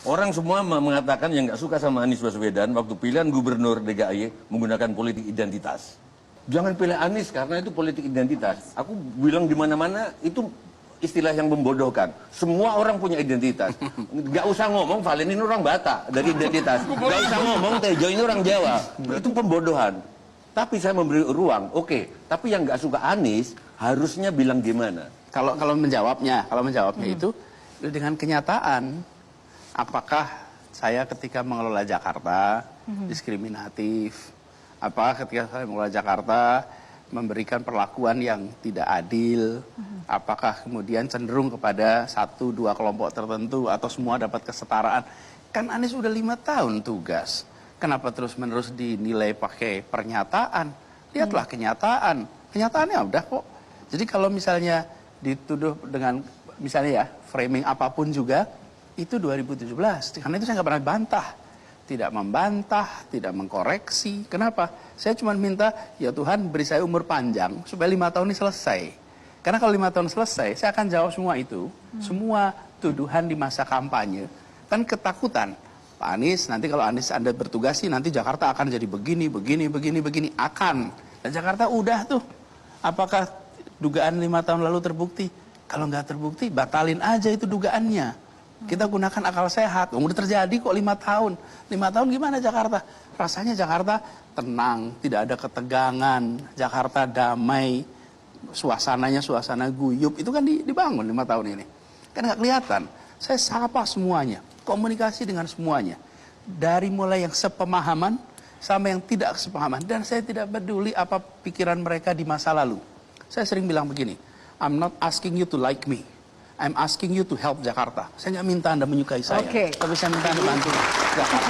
Orang semua mengatakan yang nggak suka sama Anies Baswedan waktu pilihan gubernur DKI menggunakan politik identitas. Jangan pilih Anies karena itu politik identitas. Aku bilang di mana-mana itu istilah yang membodohkan. Semua orang punya identitas. Nggak usah ngomong Valen ini orang Batak dari identitas. Nggak usah ngomong Tejo ini orang Jawa. Itu pembodohan. Tapi saya memberi ruang. Oke. Tapi yang nggak suka Anies harusnya bilang gimana? Kalau menjawabnya itu dengan kenyataan, apakah saya ketika mengelola Jakarta diskriminatif? Apakah ketika saya mengelola Jakarta memberikan perlakuan yang tidak adil? Apakah kemudian cenderung kepada 1-2 kelompok tertentu atau semua dapat kesetaraan? Kan Anies sudah 5 tahun tugas. Kenapa terus-menerus dinilai pakai pernyataan? Lihatlah kenyataan. Kenyataannya udah kok. Jadi kalau misalnya dituduh dengan misalnya ya framing apapun juga, itu 2017. Karena itu saya nggak pernah bantah. Tidak membantah, tidak mengkoreksi. Kenapa? Saya cuma minta, ya Tuhan beri saya umur panjang supaya 5 tahun ini selesai. Karena kalau 5 tahun selesai, saya akan jawab semua itu. Semua tuduhan di masa kampanye. Kan ketakutan. Pak Anies, nanti kalau Anies Anda bertugas sih, nanti Jakarta akan jadi begini. Akan. Dan Jakarta udah tuh. Apakah dugaan 5 tahun lalu terbukti? Kalau nggak terbukti, batalin aja itu dugaannya. Kita gunakan akal sehat. Udah terjadi kok 5 tahun. 5 tahun gimana Jakarta? Rasanya Jakarta tenang, tidak ada ketegangan. Jakarta damai, suasananya suasana guyup. Itu kan dibangun 5 tahun ini. Kan nggak kelihatan. Saya sapa semuanya, komunikasi dengan semuanya. Dari mulai yang sepemahaman sama yang tidak sepemahaman. Dan saya tidak peduli apa pikiran mereka di masa lalu. Saya sering bilang begini, I'm not asking you to like me. I'm asking you to help Jakarta. Saya nggak minta Anda menyukai saya, tapi saya minta Anda bantu Jakarta.